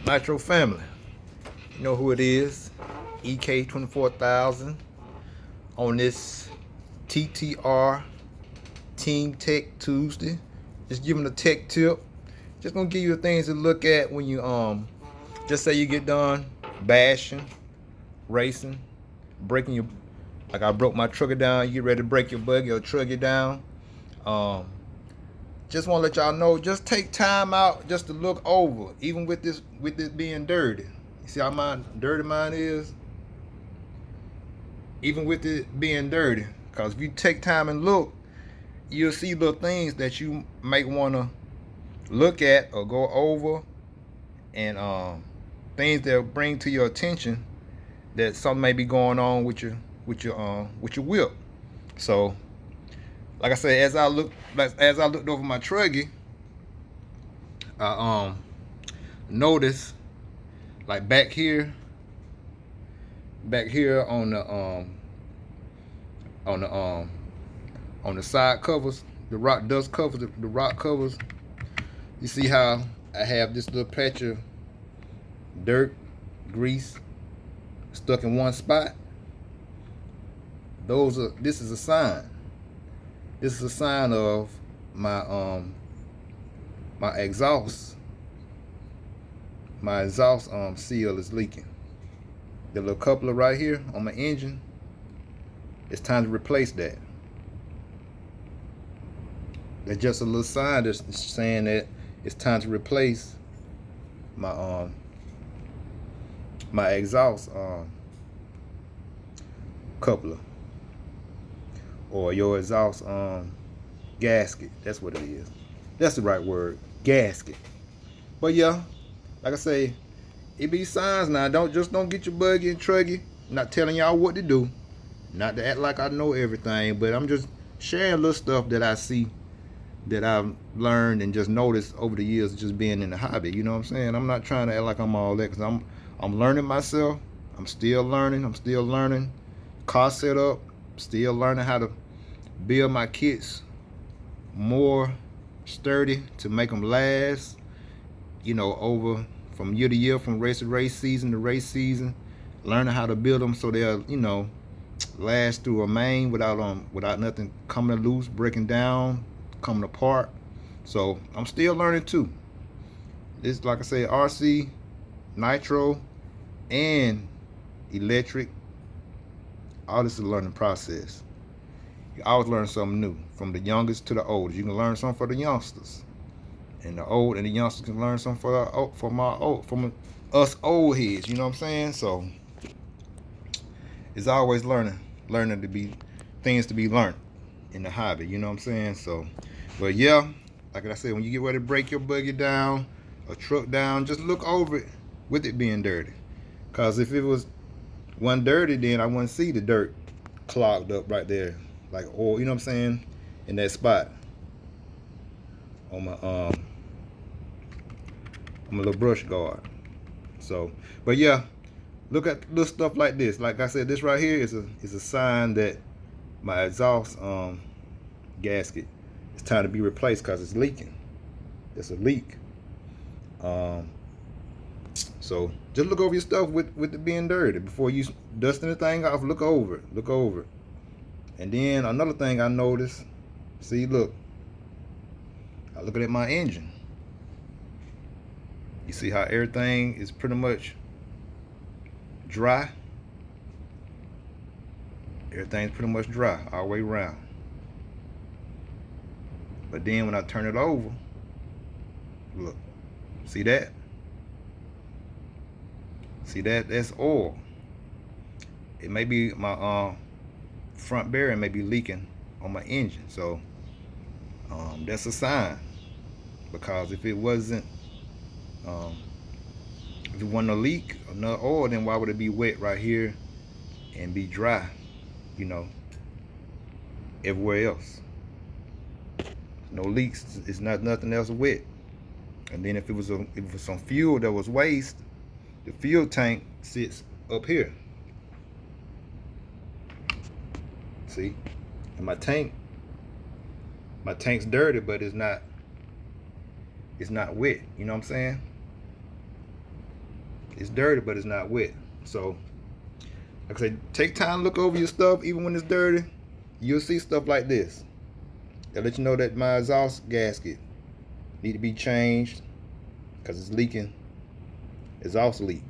Nitro family, you know who it is. EK 24,000 on this TTR Team Tech Tuesday. Just giving a tech tip. Just gonna give you the things to look at when you just say you get done bashing, racing, breaking your, like I broke my trigger down. You get ready to break your buggy or trigger down. Um, just want to let y'all know, just take time out just to look over, even with this being dirty. You see how dirty mine is? Even with it being dirty. Because if you take time and look, you'll see little things that you might want to look at or go over, and things that bring to your attention that something may be going on with your whip. So, like I said, as I looked over my truggy, I noticed, like back here on the side covers, the rock dust covers, the rock covers. You see how I have this little patch of dirt, grease stuck in one spot? This is a sign. This is a sign of my my exhaust seal is leaking. The little coupler right here on my engine, it's time to replace that. That's just a little sign that's saying that it's time to replace my my exhaust coupler, or your exhaust gasket. That's what it is. That's the right word, gasket. But yeah, like I say, it be signs now. Don't get your buggy and truggy. Not telling y'all what to do. Not to act like I know everything, but I'm just sharing little stuff that I see, that I've learned and just noticed over the years, just being in the hobby. You know what I'm saying? I'm not trying to act like I'm all that, because I'm learning myself. I'm still learning car setup. Still learning how to build my kits more sturdy to make them last. You know, over from year to year, from race to race, season to race season. Learning how to build them so they'll, last through a main without nothing coming loose, breaking down, coming apart. So I'm still learning too. This, like I say, RC, Nitro, and electric, all this is a learning process. You always learn something new, from the youngest to the oldest. You can learn something for the youngsters, and the youngsters can learn something from us old heads. You know what I'm saying? So it's always learning to be things to be learned in the hobby. You know what I'm saying? So, but yeah, like I said, when you get ready to break your buggy down, a truck down, just look over it with it being dirty. Cause if it wasn't dirty, then I wouldn't see the dirt clogged up right there, like oil. You know what I'm saying? In that spot on my little brush guard. So, but yeah, look at little stuff like this. Like I said, this right here is a sign that my exhaust gasket is time to be replaced, because it's leaking. It's a leak. So just look over your stuff with it being dirty before you dust anything off. Look over it. And then another thing I noticed, see, look, I looking at my engine. You see how everything is pretty much dry? Everything's pretty much dry all the way around. But then when I turn it over, look, see that? See that? That's oil. It may be my front bearing may be leaking on my engine. So that's a sign, because if it wasn't a leak or no oil, then why would it be wet right here and be dry, everywhere else? No leaks. It's not nothing else wet. And then if it was some fuel that was waste, the fuel tank sits up here. See, and my tank's dirty, but it's not wet. You know what I'm saying? It's dirty, but it's not wet. So, like I said, take time to look over your stuff, even when it's dirty. You'll see stuff like this. They'll let you know that my exhaust gasket need to be changed because it's leaking. Exhaust leak.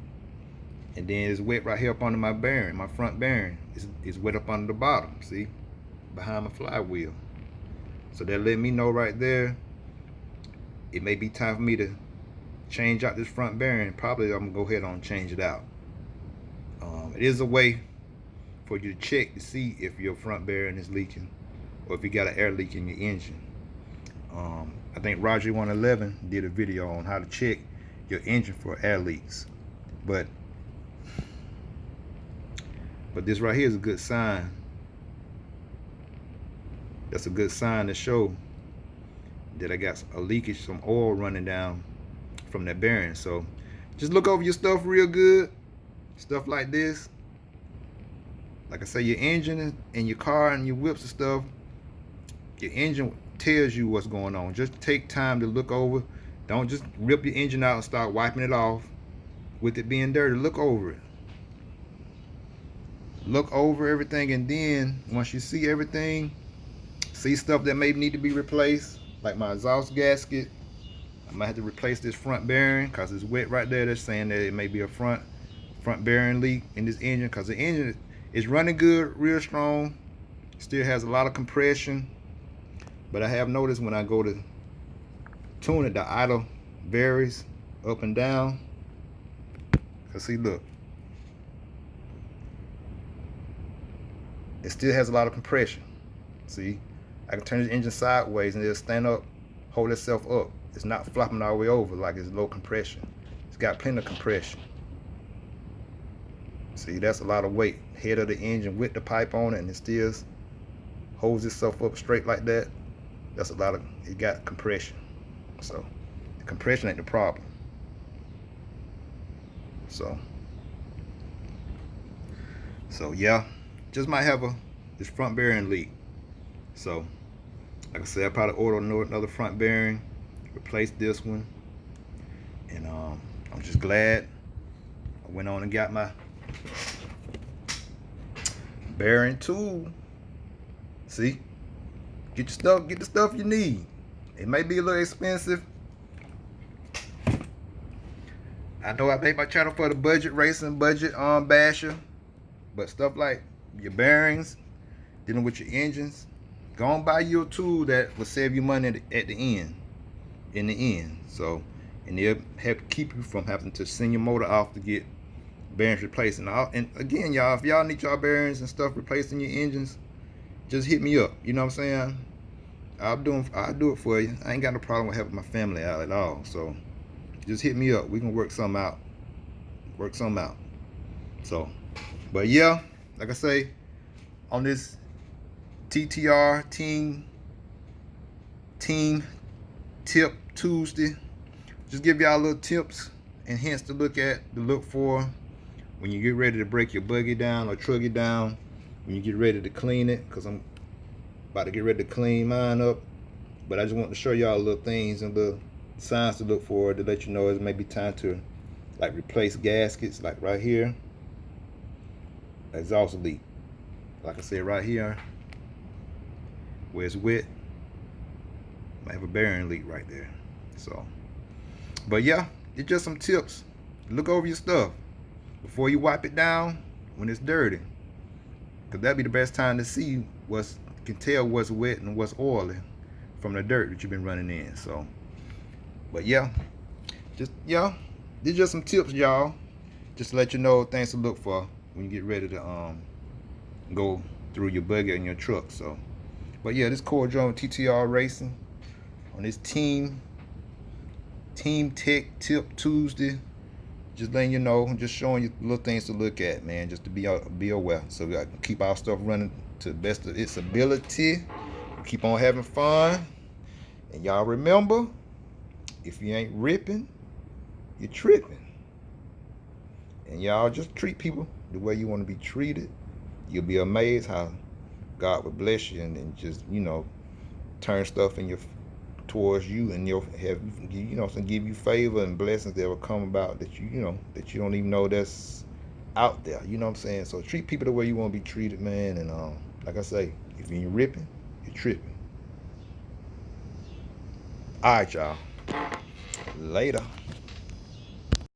And then it's wet right here up under my bearing, my front bearing. It's wet up under the bottom, see? Behind my flywheel. So they'll let me know right there. It may be time for me to change out this front bearing. Probably I'm gonna go ahead and change it out. It is a way for you to check to see if your front bearing is leaking or if you got an air leak in your engine. I think Roger 111 did a video on how to check your engine for air leaks. But this right here is a good sign. That's a good sign to show that I got a leakage, some oil running down from that bearing. So just look over your stuff real good. Stuff like this. Like I say, your engine and your car and your whips and stuff, your engine tells you what's going on. Just take time to look over. Don't just rip your engine out and start wiping it off with it being dirty. Look over it. Look over everything, and then once you see everything, see stuff that may need to be replaced, like my exhaust gasket. I might have to replace this front bearing because it's wet right there. That's saying that it may be a front bearing leak in this engine, because the engine is running good, real strong, still has a lot of compression. But I have noticed when I go to tune it, the idle varies up and down. Cause see, look, it still has a lot of compression. See, I can turn this engine sideways and it'll stand up, hold itself up. It's not flopping all the way over like it's low compression. It's got plenty of compression. See, that's a lot of weight. Head of the engine with the pipe on it, and it still holds itself up straight like that. That's a lot of, it got compression. So the compression ain't the problem. So yeah, just might have this front bearing leak. So like I said, I probably order another front bearing, replace this one, and I'm just glad I went on and got my bearing tool. See, get the stuff you need. It may be a little expensive. I know I made my channel for the budget racing, budget basher, but stuff like your bearings, dealing with your engines, go and buy you a tool that will save you money at the end, in the end. So, and it'll help keep you from having to send your motor off to get bearings replaced. And again, y'all, if y'all need y'all bearings and stuff replaced in your engines, just hit me up. You know what I'm saying? I'll do it for you. I ain't got no problem with helping my family out at all. So just hit me up. We can work something out. So, but yeah, like I say, on this TTR team tip Tuesday, just give y'all little tips and hints to look for when you get ready to break your buggy down or truggy down, when you get ready to clean it, because I'm about to get ready to clean mine up. But I just want to show y'all little things and the signs to look for to let you know it may be time to like replace gaskets, like right here, exhaust leak. Like I said, right here where it's wet, might have a bearing leak right there. So, but yeah, it's just some tips. Look over your stuff before you wipe it down when it's dirty, because that'd be the best time to see can tell what's wet and what's oily from the dirt that you've been running in. So, but yeah, these just some tips, y'all, just to let you know things to look for when you get ready to go through your buggy and your truck. So, but yeah, this Core Drone TTR Racing on this Team Tech Tip Tuesday. Just letting you know, just showing you little things to look at, man, just to be aware. So we got to keep our stuff running to the best of its ability. Keep on having fun. And y'all remember, if you ain't ripping, you're tripping. And y'all just treat people the way you want to be treated. You'll be amazed how God will bless you and just, turn stuff in your towards you, and give you favor and blessings that will come about that that you don't even know that's out there. You know what I'm saying? So treat people the way you want to be treated, man. And like I say, if you ain't ripping, you're tripping. All right, y'all. Later.